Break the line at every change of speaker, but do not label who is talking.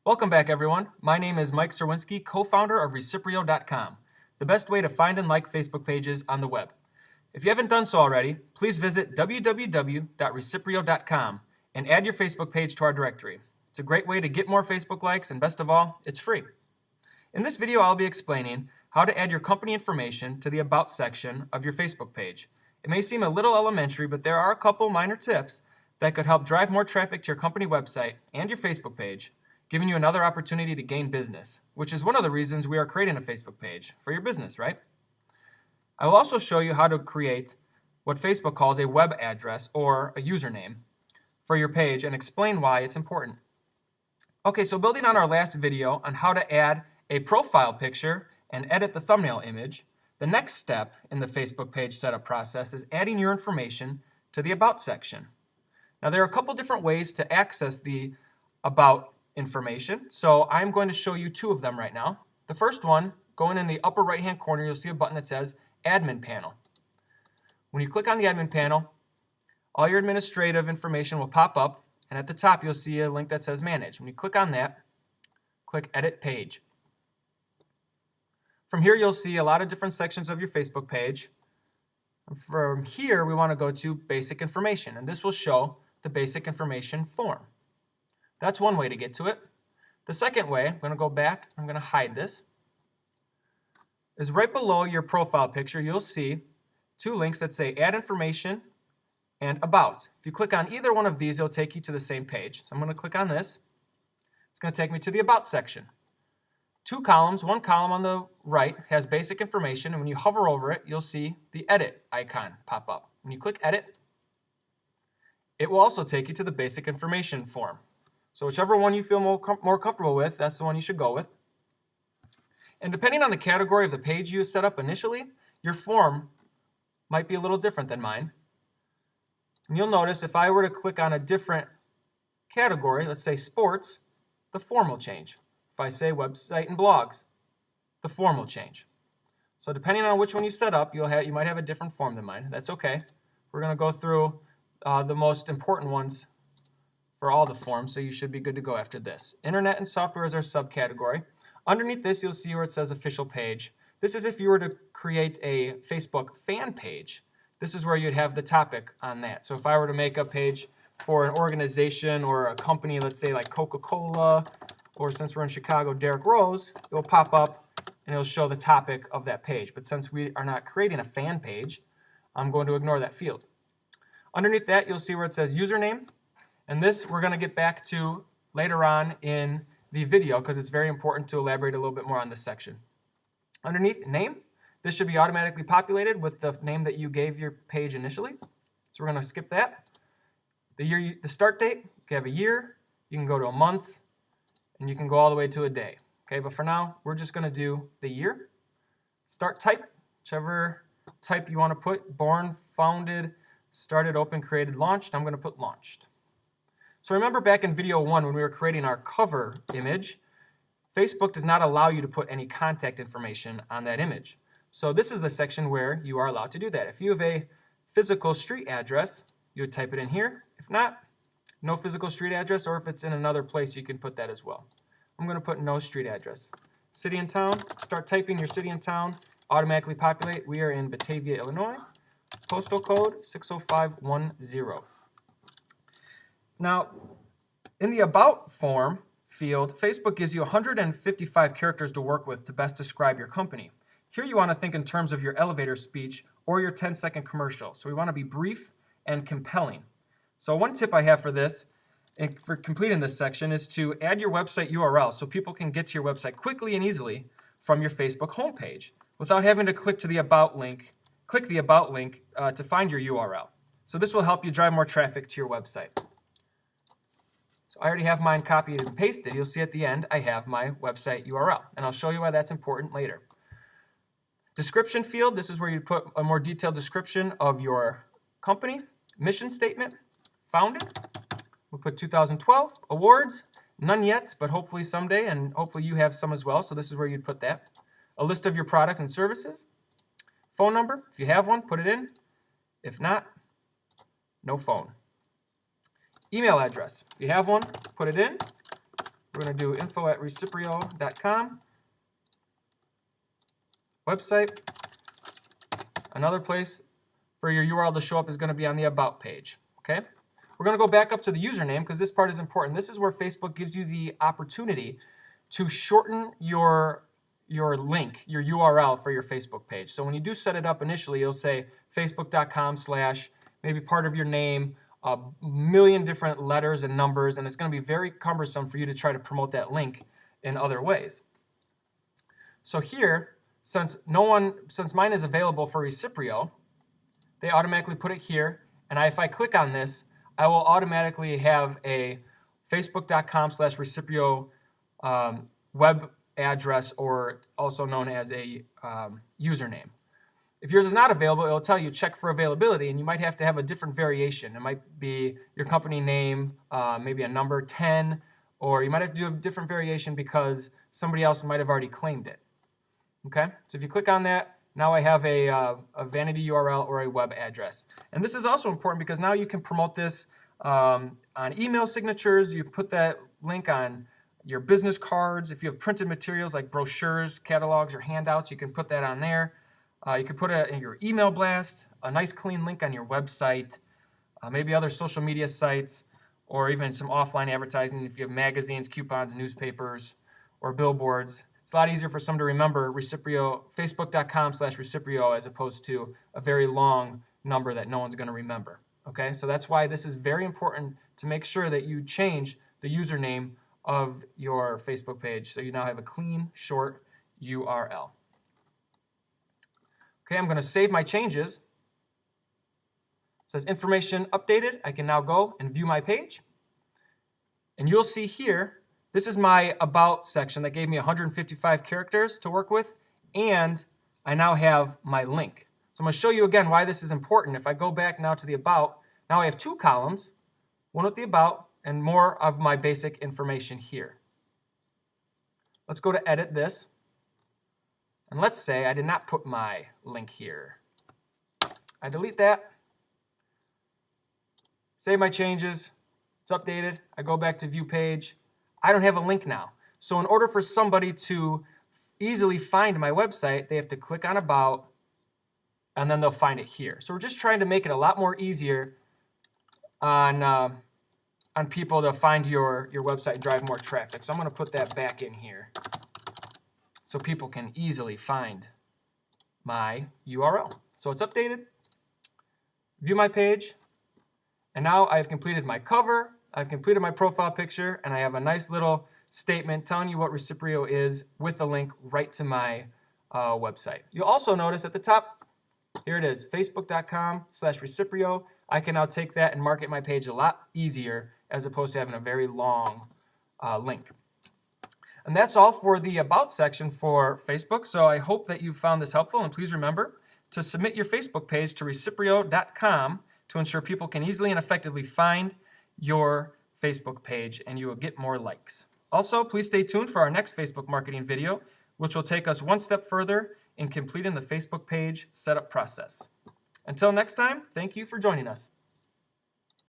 Welcome back, everyone. My name is Mike Serwinski, co-founder of Reciprio.com, the best way to find and like Facebook pages on the web. If you haven't done so already, please visit www.reciprio.com and add your Facebook page to our directory. It's a great way to get more Facebook likes, and best of all, it's free. In this video, I'll be explaining how to add your company information to the About section of your Facebook page. It may seem a little elementary, but there are a couple minor tips that could help drive more traffic to your company website and your Facebook page, giving you another opportunity to gain business, which is one of the reasons we are creating a Facebook page for your business, right? I will also show you how to create what Facebook calls a web address or a username for your page and explain why it's important. Okay, so building on our last video on how to add a profile picture and edit the thumbnail image, the next step in the Facebook page setup process is adding your information to the About section. Now, there are a couple different ways to access the About information, so I'm going to show you two of them right now. The first one, going in the upper right hand corner, you'll see a button that says Admin Panel. When you click on the Admin Panel, all your administrative information will pop up, and at the top you'll see a link that says Manage. When you click on that, click Edit Page. From here you'll see a lot of different sections of your Facebook page. From here we want to go to Basic Information, and this will show the Basic Information form. That's one way to get to it. The second way, I'm going to go back, I'm going to hide this, is right below your profile picture you'll see two links that say Add Information and About. If you click on either one of these, it'll take you to the same page. So I'm going to click on this. It's going to take me to the About section. Two columns, one column on the right has basic information, and when you hover over it, you'll see the Edit icon pop up. When you click Edit, it will also take you to the Basic Information form. So whichever one you feel more comfortable with, that's the one you should go with. And depending on the category of the page you set up initially, your form might be a little different than mine. And you'll notice if I were to click on a different category, let's say sports, the form will change. If I say website and blogs, the form will change. So depending on which one you set up, you might have a different form than mine. That's okay. We're going to go through the most important ones for all the forms, so you should be good to go after this. Internet and software is our subcategory. Underneath this, you'll see where it says official page. This is if you were to create a Facebook fan page. This is where you'd have the topic on that. So if I were to make a page for an organization or a company, let's say like Coca-Cola, or since we're in Chicago, Derrick Rose, it will pop up and it'll show the topic of that page. But since we are not creating a fan page, I'm going to ignore that field. Underneath that, you'll see where it says username. And this we're going to get back to later on in the video because it's very important to elaborate a little bit more on this section. Underneath name, this should be automatically populated with the name that you gave your page initially. So we're going to skip that. The start date, you can have a year, you can go to a month, and you can go all the way to a day. Okay, but for now, we're just going to do the year. Start type, whichever type you want to put, born, founded, started, open, created, launched. I'm going to put launched. So remember back in video 1 when we were creating our cover image, Facebook does not allow you to put any contact information on that image. So this is the section where you are allowed to do that. If you have a physical street address, you would type it in here. If not, no physical street address, or if it's in another place, you can put that as well. I'm going to put no street address. City and town, start typing your city and town, automatically populate. We are in Batavia, Illinois. Postal code 60510. Now, in the About form field, Facebook gives you 155 characters to work with to best describe your company. Here you want to think in terms of your elevator speech or your 10-second commercial. So we want to be brief and compelling. So one tip I have for this, and for completing this section, is to add your website URL so people can get to your website quickly and easily from your Facebook homepage without having to click the About link to find your URL. So this will help you drive more traffic to your website. So I already have mine copied and pasted. You'll see at the end I have my website URL, and I'll show you why that's important later. Description field, this is where you put a more detailed description of your company. Mission statement, founded. We'll put 2012. Awards, none yet, but hopefully someday, and hopefully you have some as well, so this is where you'd put that. A list of your products and services. Phone number, if you have one, put it in. If not, no phone. Email address. If you have one, put it in. We're going to do info@reciprio.com. Website. Another place for your URL to show up is going to be on the About page. Okay? We're going to go back up to the username because this part is important. This is where Facebook gives you the opportunity to shorten your link, your URL for your Facebook page. So when you do set it up initially, you'll say facebook.com/ maybe part of your name, a million different letters and numbers, and it's going to be very cumbersome for you to try to promote that link in other ways. So here, since mine is available for Reciprio, they automatically put it here, and if I click on this, I will automatically have a facebook.com/Reciprio web address, or also known as a username. If yours is not available, it'll tell you check for availability, and you might have to have a different variation. It might be your company name, maybe a number 10, or you might have to do a different variation because somebody else might have already claimed it. Okay, so if you click on that, now I have a vanity URL or a web address. And this is also important because now you can promote this on email signatures. You put that link on your business cards. If you have printed materials like brochures, catalogs, or handouts, you can put that on there. You can put it in your email blast, a nice clean link on your website, maybe other social media sites, or even some offline advertising if you have magazines, coupons, newspapers, or billboards. It's a lot easier for some to remember Reciprio, facebook.com/Reciprio, as opposed to a very long number that no one's going to remember. Okay, so that's why this is very important to make sure that you change the username of your Facebook page so you now have a clean, short URL. Okay, I'm going to save my changes. It says information updated. I can now go and view my page. And you'll see here, this is my About section that gave me 155 characters to work with, and I now have my link. So I'm going to show you again why this is important. If I go back now to the About, now I have two columns, one with the About and more of my basic information here. Let's go to edit this. And let's say I did not put my link here. I delete that, save my changes, it's updated, I go back to view page. I don't have a link now. So in order for somebody to easily find my website, they have to click on About, and then they'll find it here. So we're just trying to make it a lot more easier on people to find your website and drive more traffic. So I'm going to put that back in here so people can easily find my URL. So it's updated. View my page. And now I've completed my cover, I've completed my profile picture, and I have a nice little statement telling you what Reciprio is with a link right to my website. You'll also notice at the top, here it is, facebook.com/Reciprio. I can now take that and market my page a lot easier as opposed to having a very long link. And that's all for the About section for Facebook. So I hope that you found this helpful, and please remember to submit your Facebook page to reciprio.com to ensure people can easily and effectively find your Facebook page, and you will get more likes. Also, please stay tuned for our next Facebook marketing video, which will take us one step further in completing the Facebook page setup process. Until next time, thank you for joining us.